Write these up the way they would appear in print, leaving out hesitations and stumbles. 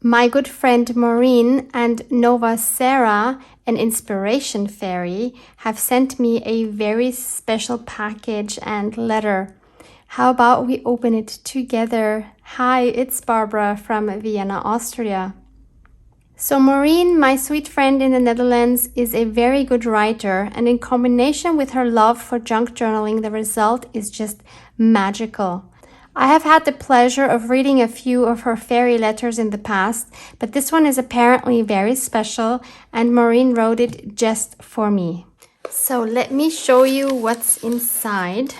My good friend Maureen and Nova Sarah, an inspiration fairy, have sent me a very special package and letter. How about we open it together? Hi, it's Barbara from Vienna, Austria. So Maureen, my sweet friend in the Netherlands, is a very good writer, and in combination with her love for junk journaling, the result is just magical. I have had the pleasure of reading a few of her fairy letters in the past, but this one is apparently very special, and Maureen wrote it just for me. So let me show you what's inside.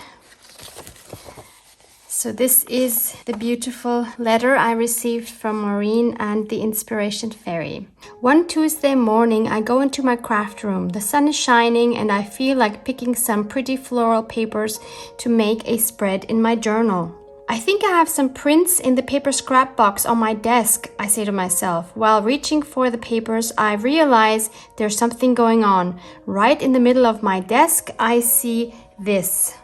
So this is the beautiful letter I received from Maureen and the Inspiration Fairy. One Tuesday morning, I go into my craft room. The sun is shining and I feel like picking some pretty floral papers to make a spread in my journal. I think I have some prints in the paper scrap box on my desk, I say to myself. While reaching for the papers, I realize there's something going on. Right in the middle of my desk, I see this.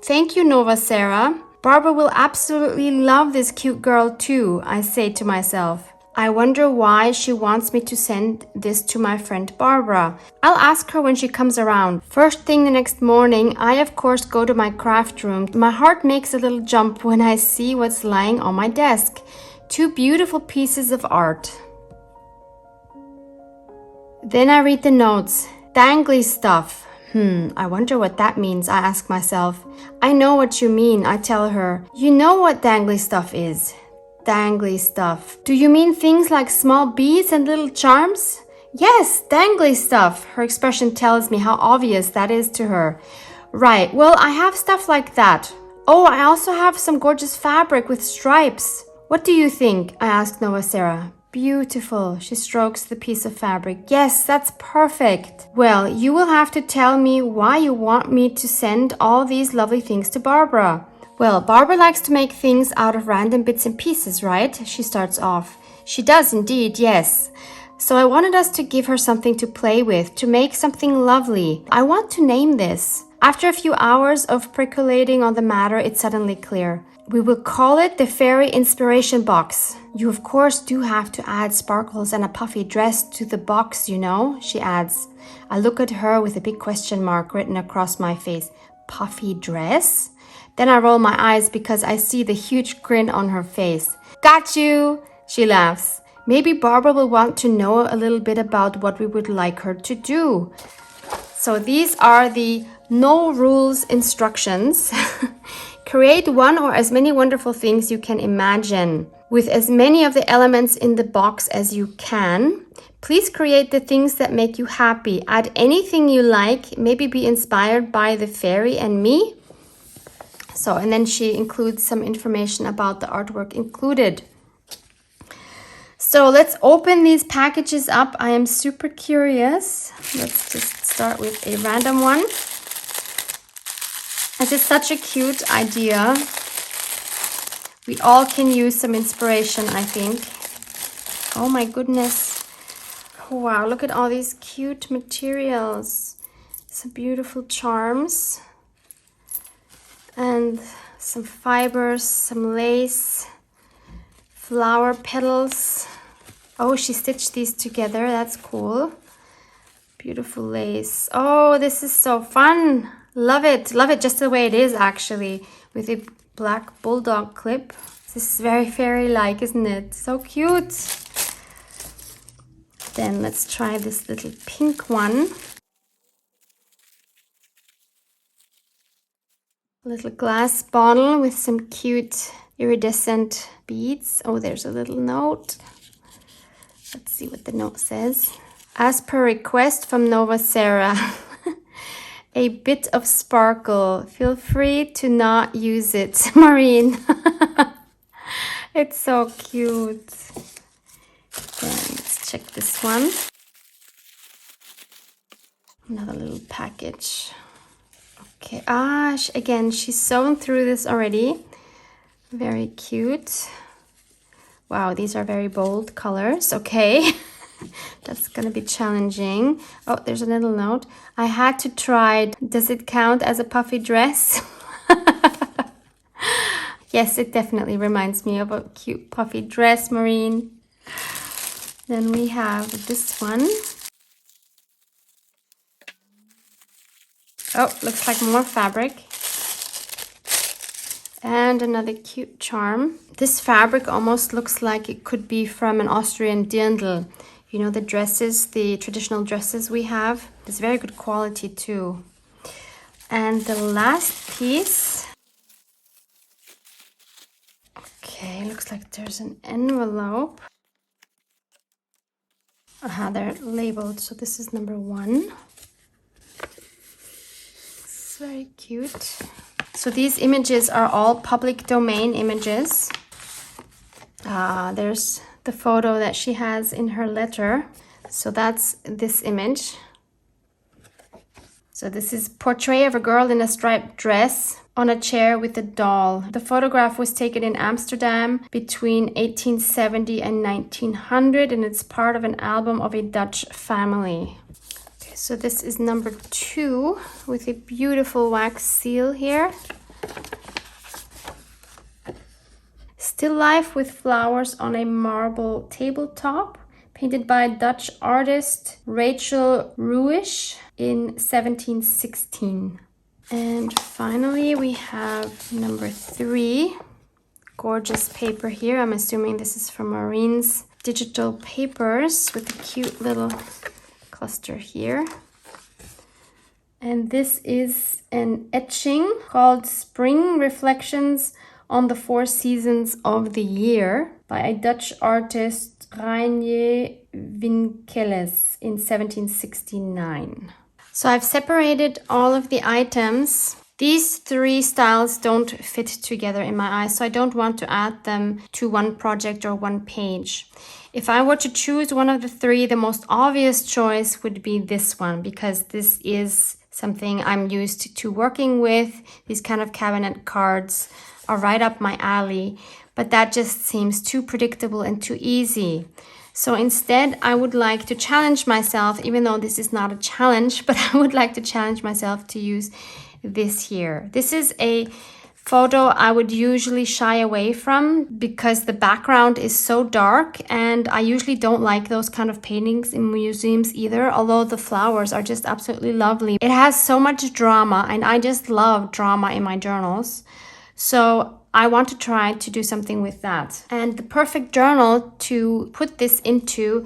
Thank you, Nova Sarah. Barbara will absolutely love this cute girl too, I say to myself. I wonder why she wants me to send this to my friend Barbara. I'll ask her when she comes around. First thing the next morning, I of course go to my craft room. My heart makes a little jump when I see what's lying on my desk. Two beautiful pieces of art. Then I read the notes. Dangly stuff. I wonder what that means, I ask myself. I know what you mean, I tell her. You know what dangly stuff is. Dangly stuff. Do you mean things like small beads and little charms? Yes, dangly stuff. Her expression tells me how obvious that is to her. Right, well, I have stuff like that. Oh, I also have some gorgeous fabric with stripes. What do you think? I ask Nova Sarah. Beautiful. She strokes the piece of fabric. Yes, that's perfect. Well, you will have to tell me why you want me to send all these lovely things to Barbara. Well, Barbara likes to make things out of random bits and pieces, right? She starts off. She does indeed, yes. So I wanted us to give her something to play with, to make something lovely. I want to name this. After a few hours of percolating on the matter, it's suddenly clear. We will call it the Fairy Inspiration Box. You of course do have to add sparkles and a puffy dress to the box, you know, she adds. I look at her with a big question mark written across my face. Puffy dress? Then I roll my eyes because I see the huge grin on her face. Got you, she laughs. Maybe Barbara will want to know a little bit about what we would like her to do. So these are the no rules instructions. Create one or as many wonderful things you can imagine with as many of the elements in the box as you can. Please create the things that make you happy. Add anything you like, maybe be inspired by the fairy and me. So, and then she includes some information about the artwork included. So let's open these packages up. I am super curious. Let's just start with a random one. This is such a cute idea. We all can use some inspiration, I think. Oh my goodness. Wow, look at all these cute materials. Some beautiful charms. And some fibers, some lace, flower petals. Oh, she stitched these together. That's cool. Beautiful lace. Oh, this is so fun. Love it. Love it just the way it is, actually, with a black bulldog clip. This is very fairy-like, isn't it? So cute. Then let's try this little pink one. Little glass bottle with some cute iridescent beads. Oh, there's a little note. Let's see what the note says. As per request from Nova Sarah. A bit of sparkle. Feel free to not use it, Maureen. It's so cute. Then let's check this one. Another little package. Okay, again, she's sewn through this already. Very cute. Wow, these are very bold colors. Okay. That's gonna be challenging. Oh, there's a little note. I had to try. Does it count as a puffy dress? Yes, it definitely reminds me of a cute puffy dress, Maureen. Then we have this one. Oh, looks like more fabric. And another cute charm. This fabric almost looks like it could be from an Austrian dirndl. You know, the dresses, the traditional dresses we have. It's very good quality too. And the last piece. Okay, looks like there's an envelope. Aha, they're labeled. So this is number 1. It's very cute. So these images are all public domain images. There's the photo that she has in her letter. So that's this image. So this is portrait of a girl in a striped dress on a chair with a doll. The photograph was taken in Amsterdam between 1870 and 1900, and it's part of an album of a Dutch family. Okay, so this is number 2 with a beautiful wax seal here. Still life with flowers on a marble tabletop, painted by Dutch artist Rachel Ruish in 1716. And finally we have number 3, gorgeous paper here. I'm assuming this is from Maureen's digital papers with a cute little cluster here. And this is an etching called Spring Reflections on the 4 Seasons of the Year by a Dutch artist, Reinier Winkeles, in 1769. So I've separated all of the items. These 3 styles don't fit together in my eyes, so I don't want to add them to one project or one page. If I were to choose one of the 3, the most obvious choice would be this one, because this is something I'm used to working with. These kind of cabinet cards are right up my alley, but that just seems too predictable and too easy. So instead, I would like to challenge myself, even though this is not a challenge, but I would like to challenge myself to use this here. This is a photo I would usually shy away from because the background is so dark, and I usually don't like those kind of paintings in museums either, although the flowers are just absolutely lovely. It has so much drama, and I just love drama in my journals. So I want to try to do something with that. And the perfect journal to put this into,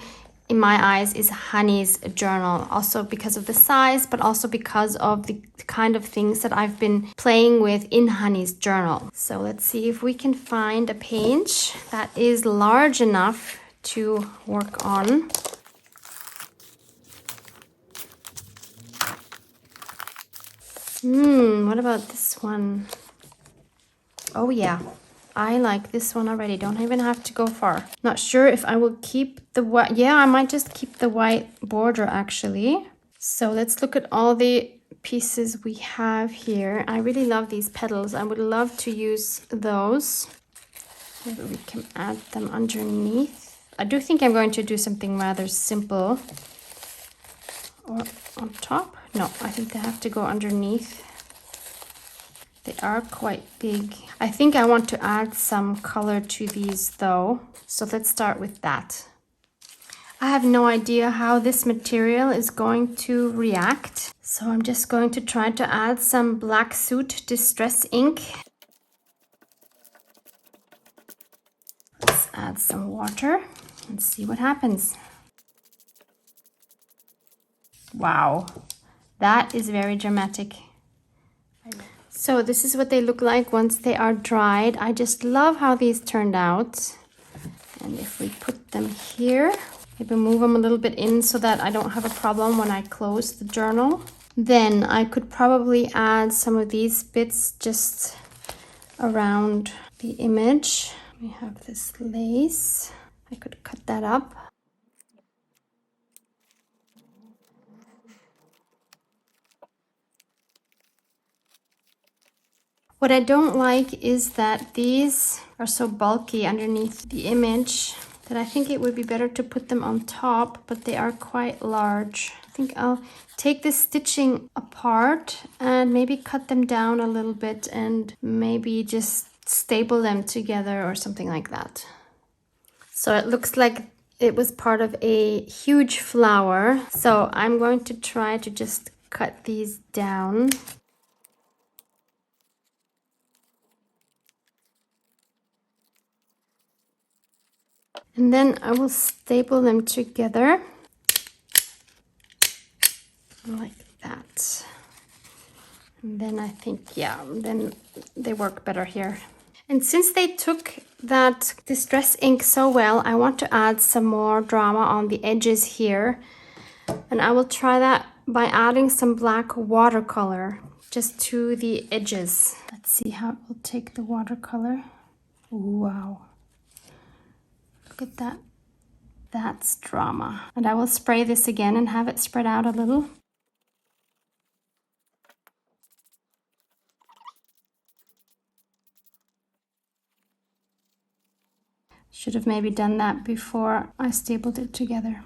in my eyes, is Honey's journal. Also because of the size, but also because of the kind of things that I've been playing with in Honey's journal. So let's see if we can find a page that is large enough to work on. What about this one? Oh yeah, I like this one already. Don't even have to go far. Not sure if I will keep the white. Yeah, I might just keep the white border actually. So let's look at all the pieces we have here. I really love these petals. I would love to use those. Maybe we can add them underneath. I do think I'm going to do something rather simple. Or on top. No, I think they have to go underneath. They are quite big. I think I want to add some color to these though. So let's start with that. I have no idea how this material is going to react. So I'm just going to try to add some Black Suit Distress ink. Let's add some water and see what happens. Wow, that is very dramatic. So this is what they look like once they are dried. I just love how these turned out. And if we put them here, maybe move them a little bit in so that I don't have a problem when I close the journal. Then I could probably add some of these bits just around the image. We have this lace. I could cut that up. What I don't like is that these are so bulky underneath the image that I think it would be better to put them on top, but they are quite large. I think I'll take this stitching apart and maybe cut them down a little bit and maybe just staple them together or something like that. So it looks like it was part of a huge flower. So I'm going to try to just cut these down. And then I will staple them together like that. And then I think, yeah, then they work better here. And since they took that distress ink so well, I want to add some more drama on the edges here. And I will try that by adding some black watercolor just to the edges. Let's see how it will take the watercolor. Wow. Look at that. That's drama. And I will spray this again and have it spread out a little. Should have maybe done that before I stapled it together.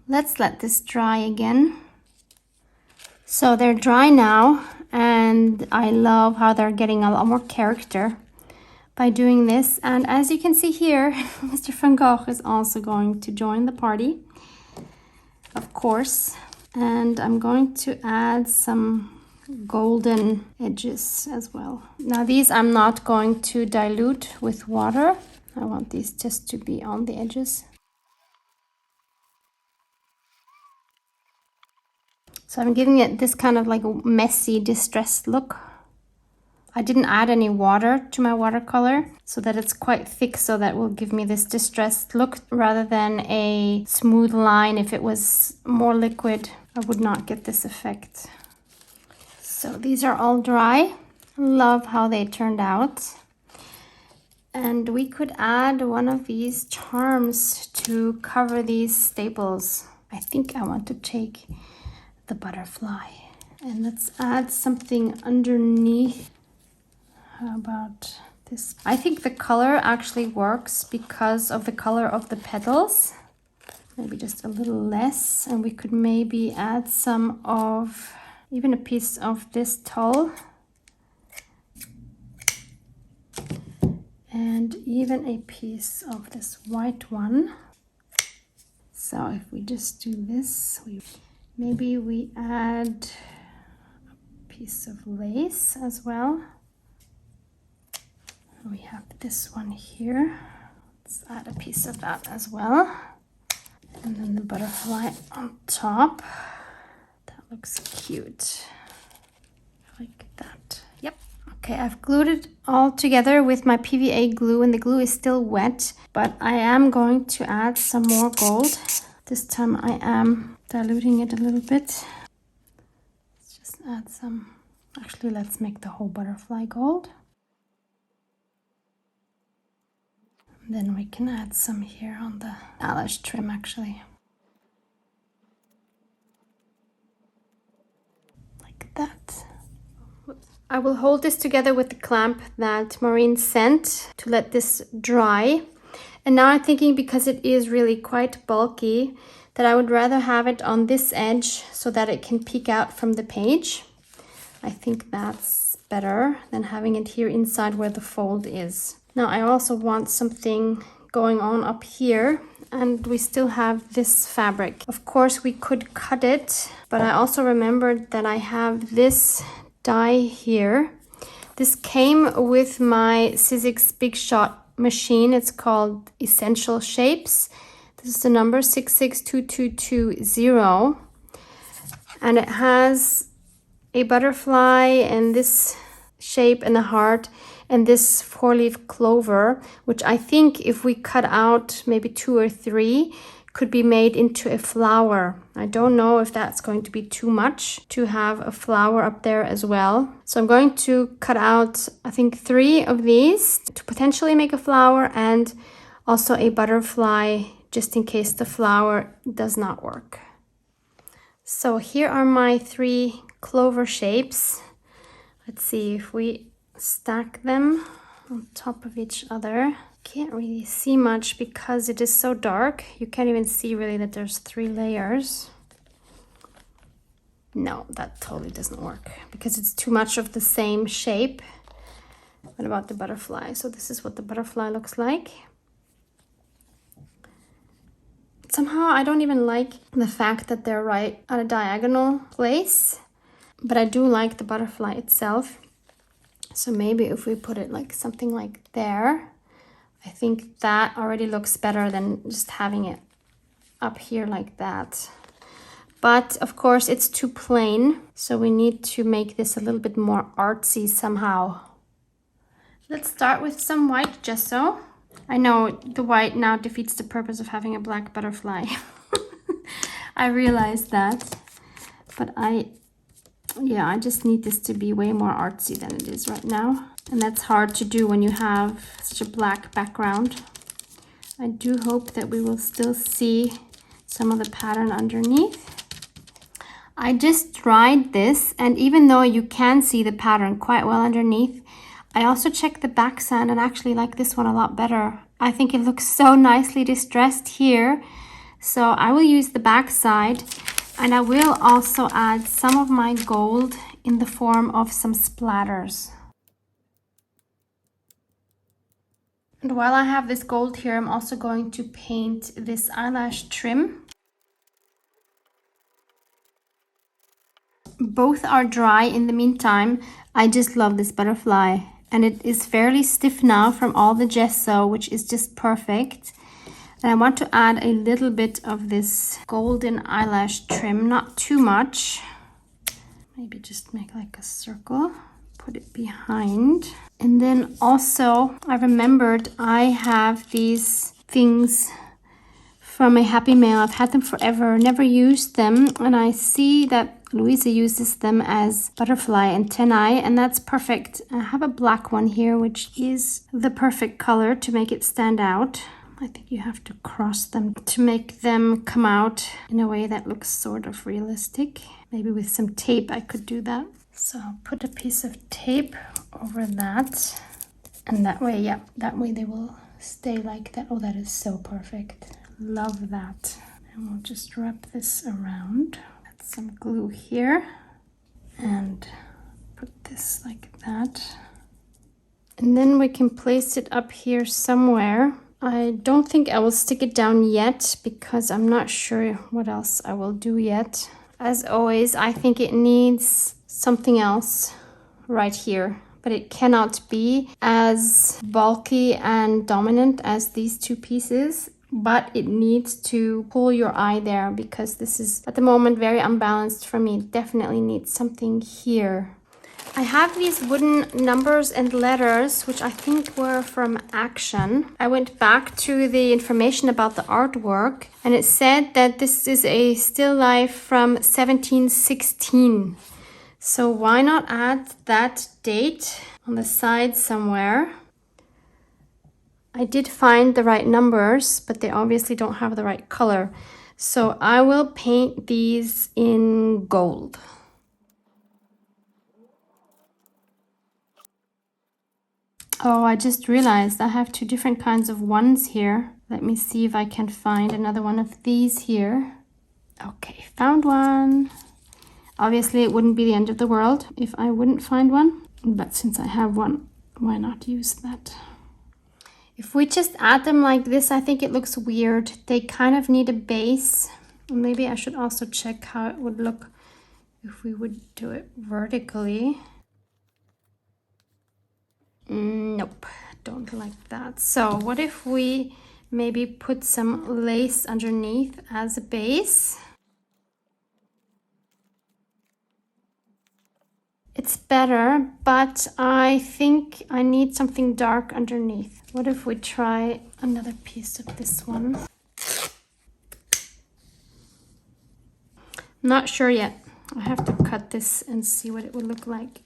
Let's let this dry again. So they're dry now, and I love how they're getting a lot more character by doing this. And as you can see here, Mr. Van Gogh is also going to join the party, of course. And I'm going to add some golden edges as well. Now these I'm not going to dilute with water. I want these just to be on the edges. So I'm giving it this kind of like a messy, distressed look. I didn't add any water to my watercolor so that it's quite thick, so that will give me this distressed look rather than a smooth line. If it was more liquid, I would not get this effect. So these are all dry. Love how they turned out. And we could add one of these charms to cover these staples. I think I want to take the butterfly. And let's add something underneath. How about this? I think the color actually works because of the color of the petals. Maybe just a little less. And we could maybe add some of, even a piece of this tulle. And even a piece of this white one. So if we just do this, maybe we add a piece of lace as well. We have this one here. Let's add a piece of that as well. And then the butterfly on top. That looks cute. Like that. Yep. Okay, I've glued it all together with my PVA glue, and the glue is still wet, but I am going to add some more gold. This time I am diluting it a little bit. Let's just add some. Actually, let's make the whole butterfly gold. Then we can add some here on the eyelash trim, actually. Like that. I will hold this together with the clamp that Maureen sent to let this dry. And now I'm thinking, because it is really quite bulky, that I would rather have it on this edge so that it can peek out from the page. I think that's better than having it here inside where the fold is. Now I also want something going on up here, and we still have this fabric. Of course we could cut it, but I also remembered that I have this die here. This came with my Sizzix Big Shot machine. It's called Essential Shapes. This is the number 662220, and it has a butterfly and this shape and a heart and this 4-leaf clover, which I think if we cut out maybe 2 or 3 could be made into a flower. I don't know if that's going to be too much to have a flower up there as well. So I'm going to cut out, I think, 3 of these to potentially make a flower, and also a butterfly just in case the flower does not work. So here are my 3 clover shapes. Let's see if we stack them on top of each other. Can't really see much because it is so dark. You can't even see really that there's 3 layers. No, that totally doesn't work because it's too much of the same shape. What about the butterfly? So this is what the butterfly looks like. Somehow I don't even like the fact that they're right at a diagonal place, but I do like the butterfly itself. So maybe if we put it like something like there, I think that already looks better than just having it up here like that. But of course it's too plain, so we need to make this a little bit more artsy somehow. Let's start with some white gesso. I know the white now defeats the purpose of having a black butterfly. I realize that, but I just need this to be way more artsy than it is right now. And that's hard to do when you have such a black background. I do hope that we will still see some of the pattern underneath. I just tried this, and even though you can see the pattern quite well underneath, I also checked the back side and actually like this one a lot better. I think it looks so nicely distressed here. So I will use the back side, and I will also add some of my gold in the form of some splatters. And while I have this gold here, I'm also going to paint this eyelash trim. Both are dry in the meantime. I just love this butterfly, and it is fairly stiff now from all the gesso, which is just perfect. And I want to add a little bit of this golden eyelash trim, not too much. Maybe just make like a circle, put it behind. And then also I remembered I have these things from a Happy Mail. I've had them forever, never used them, and I see that Louisa uses them as butterfly antennae, and that's perfect. I have a black one here, which is the perfect color to make it stand out. I think you have to cross them to make them come out in a way that looks sort of realistic. Maybe with some tape I could do that. So I'll put a piece of tape over that, and that way, yeah, that way they will stay like that. Oh, that is so perfect. Love that. And we'll just wrap this around. Add some glue here and put this like that. And then we can place it up here somewhere. I don't think I will stick it down yet because I'm not sure what else I will do yet. As always, I think it needs something else right here, but it cannot be as bulky and dominant as these two pieces. But it needs to pull your eye there because this is at the moment very unbalanced for me. It definitely needs something here. I have these wooden numbers and letters, which I think were from Action. I went back to the information about the artwork, and it said that this is a still life from 1716. So why not add that date on the side somewhere? I did find the right numbers, but they obviously don't have the right color. So I will paint these in gold. Oh, I just realized I have two different kinds of ones here. Let me see if I can find another one of these here. Okay, found one. Obviously, it wouldn't be the end of the world if I wouldn't find one. But since I have one, why not use that? If we just add them like this, I think it looks weird. They kind of need a base. Maybe I should also check how it would look if we would do it vertically. Nope, don't like that. So what if we maybe put some lace underneath as a base? It's better, but I think I need something dark underneath. What if we try another piece of this one? Not sure yet. I have to cut this and see what it would look like.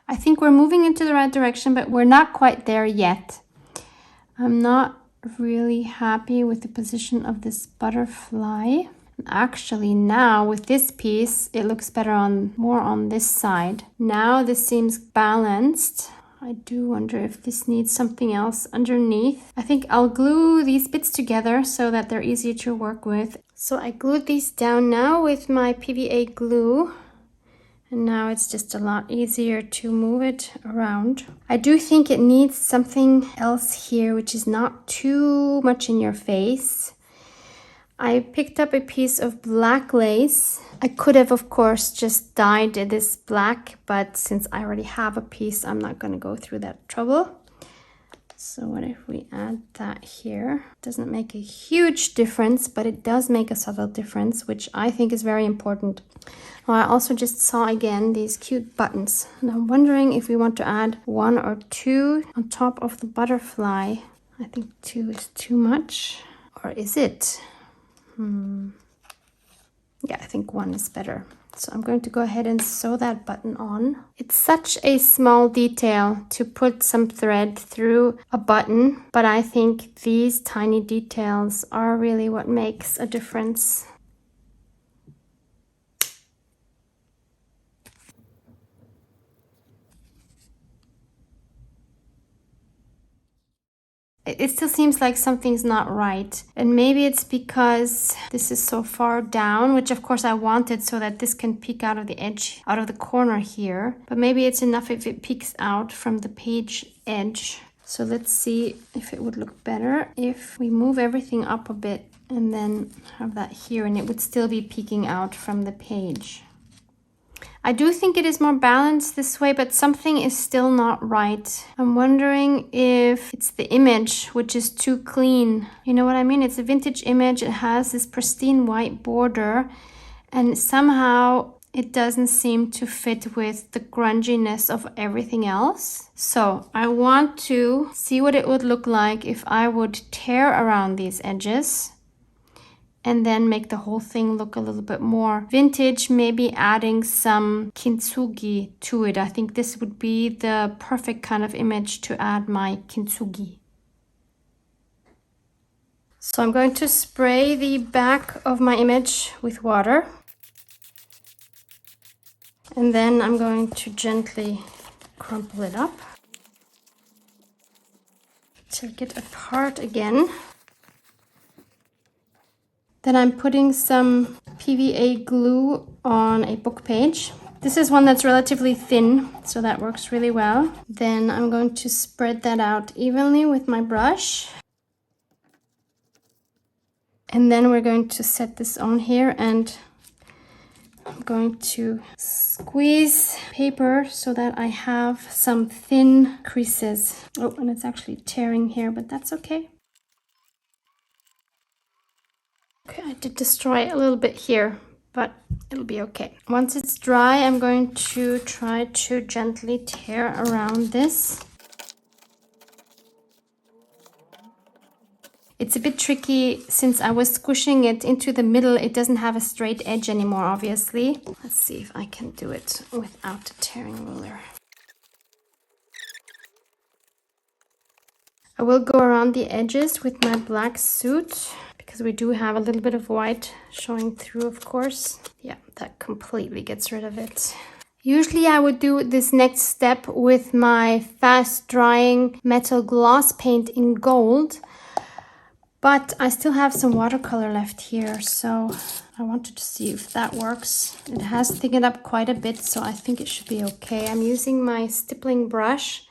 I think we're moving into the right direction, but we're not quite there yet. I'm not really happy with the position of this butterfly. Actually, now with this piece, it looks better more on this side. Now this seems balanced. I do wonder if this needs something else underneath. I think I'll glue these bits together so that they're easier to work with. So I glued these down now with my PVA glue. And now it's just a lot easier to move it around. I do think it needs something else here, which is not too much in your face. I picked up a piece of black lace. I could have, of course, just dyed this black, but since I already have a piece, I'm not going to go through that trouble. So what if we add that here? It doesn't make a huge difference, but it does make a subtle difference, which I think is very important. Well, I also just saw again these cute buttons, and I'm wondering if we want to add 1 or 2 on top of the butterfly. I think 2 is too much, or is it? Yeah, I think 1 is better. So I'm going to go ahead and sew that button on. It's such a small detail to put some thread through a button, but I think these tiny details are really what makes a difference. It still seems like something's not right. And maybe it's because this is so far down, which of course I wanted so that this can peek out of the edge, out of the corner here. But maybe it's enough if it peeks out from the page edge. So let's see if it would look better if we move everything up a bit and then have that here, and it would still be peeking out from the page. I do think it is more balanced this way, but something is still not right. I'm wondering if it's the image, which is too clean. You know what I mean? It's a vintage image. It has this pristine white border, and somehow it doesn't seem to fit with the grunginess of everything else. So I want to see what it would look like if I would tear around these edges and then make the whole thing look a little bit more vintage, maybe adding some kintsugi to it. I think this would be the perfect kind of image to add my kintsugi. So I'm going to spray the back of my image with water. And then I'm going to gently crumple it up. Take it apart again. Then I'm putting some PVA glue on a book page. This is one that's relatively thin, so that works really well. Then I'm going to spread that out evenly with my brush. And then we're going to set this on here, and I'm going to squeeze paper so that I have some thin creases. Oh, and it's actually tearing here, but that's okay. Okay, I did destroy a little bit here, but it'll be okay. Once it's dry, I'm going to try to gently tear around this. It's a bit tricky since I was squishing it into the middle. It doesn't have a straight edge anymore, obviously. Let's see if I can do it without a tearing ruler. I will go around the edges with my black suit, because we do have a little bit of white showing through, of course. Yeah, that completely gets rid of it. Usually I would do this next step with my fast drying metal gloss paint in gold, but I still have some watercolor left here, so I wanted to see if that works. It has thickened up quite a bit, so I think it should be okay. I'm using my stippling brush,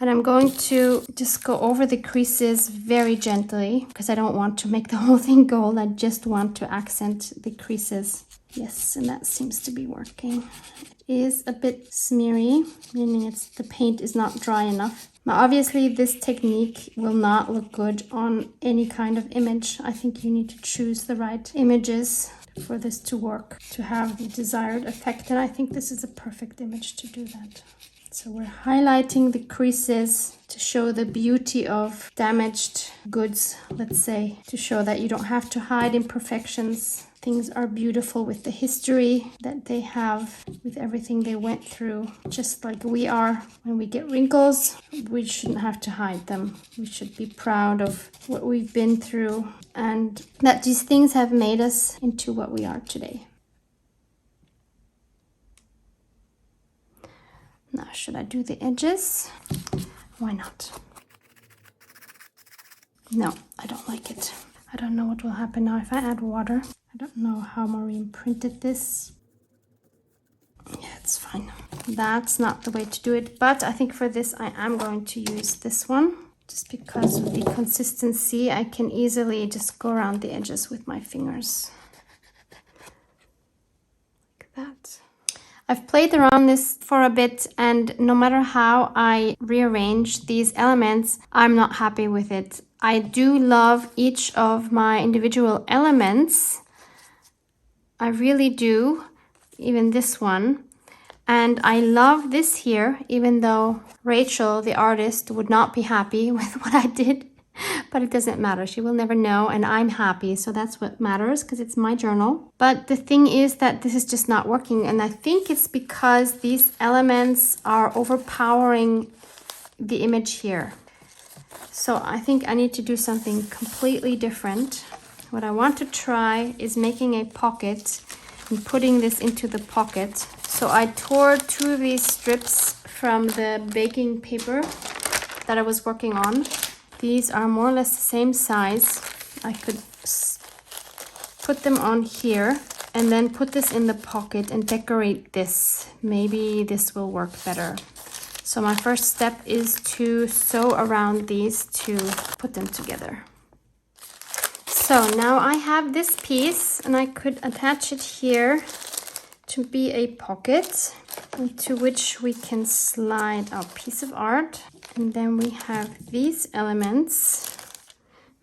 and I'm going to just go over the creases very gently because I don't want to make the whole thing gold. I just want to accent the creases. Yes, and that seems to be working. It is a bit smeary, meaning the paint is not dry enough. Now, obviously, this technique will not look good on any kind of image. I think you need to choose the right images for this to work, to have the desired effect. And I think this is a perfect image to do that. So we're highlighting the creases to show the beauty of damaged goods, let's say, to show that you don't have to hide imperfections. Things are beautiful with the history that they have, with everything they went through, just like we are. When we get wrinkles, we shouldn't have to hide them. We should be proud of what we've been through and that these things have made us into what we are today. Now, should I do the edges? Why not? No, I don't like it. I don't know what will happen now if I add water. I don't know how Maureen printed this. Yeah, it's fine. That's not the way to do it, but I think for this I am going to use this one. Just because of the consistency, I can easily just go around the edges with my fingers. Like that. I've played around this for a bit, and no matter how I rearrange these elements, I'm not happy with it. I do love each of my individual elements. I really do, even this one. And I love this here, even though Rachel, the artist, would not be happy with what I did. But it doesn't matter. She will never know, and I'm happy. So that's what matters, because it's my journal. But the thing is that this is just not working. And I think it's because these elements are overpowering the image here. So I think I need to do something completely different. What I want to try is making a pocket and putting this into the pocket. So I tore 2 of these strips from the baking paper that I was working on. These are more or less the same size. I could put them on here and then put this in the pocket and decorate this. Maybe this will work better. So my first step is to sew around these to put them together. So now I have this piece, and I could attach it here to be a pocket into which we can slide our piece of art. And then we have these elements.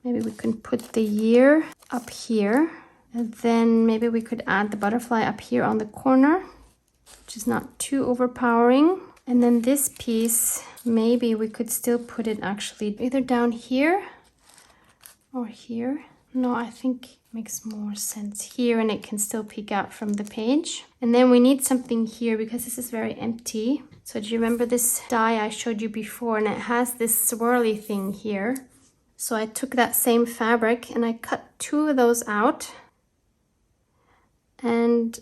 Maybe we can put the year up here. And then maybe we could add the butterfly up here on the corner, which is not too overpowering. And then this piece, maybe we could still put it actually either down here or here. No, I think it makes more sense here, and it can still peek out from the page. And then we need something here because this is very empty. So do you remember this die I showed you before? And it has this swirly thing here. So I took that same fabric and I cut 2 of those out. And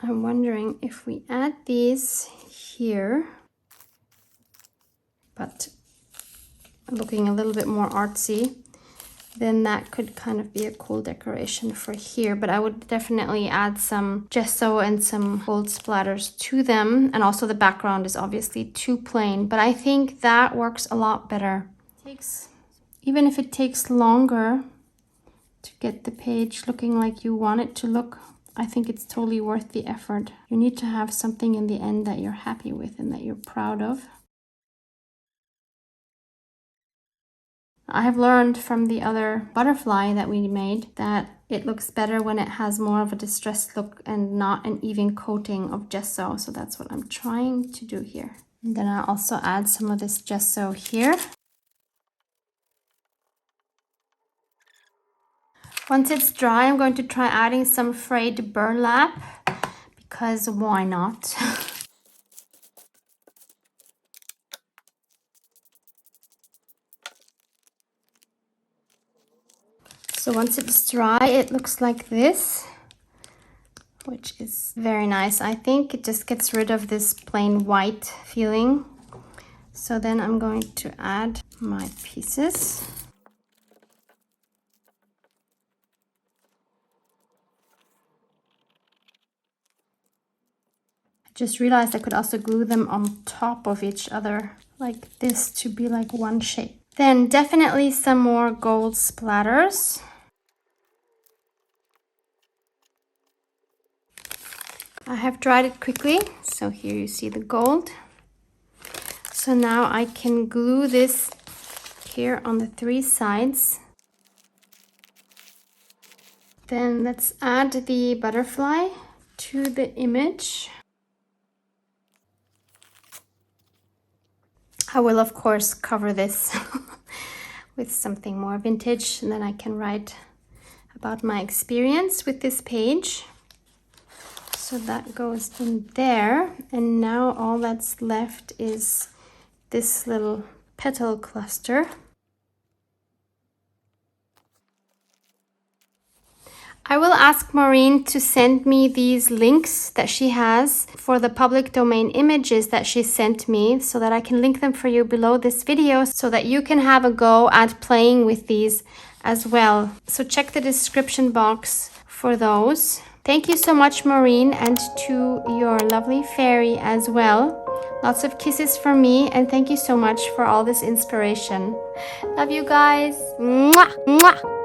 I'm wondering if we add these here, but looking a little bit more artsy, then that could kind of be a cool decoration for here. But I would definitely add some gesso and some gold splatters to them. And also the background is obviously too plain, but I think that works a lot better. Even if it takes longer to get the page looking like you want it to look, I think it's totally worth the effort. You need to have something in the end that you're happy with and that you're proud of. I have learned from the other butterfly that we made that it looks better when it has more of a distressed look and not an even coating of gesso. So that's what I'm trying to do here. And then I'll also add some of this gesso here. Once it's dry, I'm going to try adding some frayed burlap, because why not? So once it's dry, it looks like this, which is very nice. I think it just gets rid of this plain white feeling. So then I'm going to add my pieces. I just realized I could also glue them on top of each other like this to be like one shape. Then definitely some more gold splatters. I have dried it quickly, so here you see the gold. So now I can glue this here on the 3 sides. Then let's add the butterfly to the image. I will of course cover this with something more vintage, and then I can write about my experience with this page. So that goes in there, and now all that's left is this little petal cluster. I will ask Maureen to send me these links that she has for the public domain images that she sent me, so that I can link them for you below this video, so that you can have a go at playing with these as well. So check the description box for those. Thank you so much, Maureen, and to your lovely fairy as well. Lots of kisses from me, and thank you so much for all this inspiration. Love you guys. Mwah, mwah.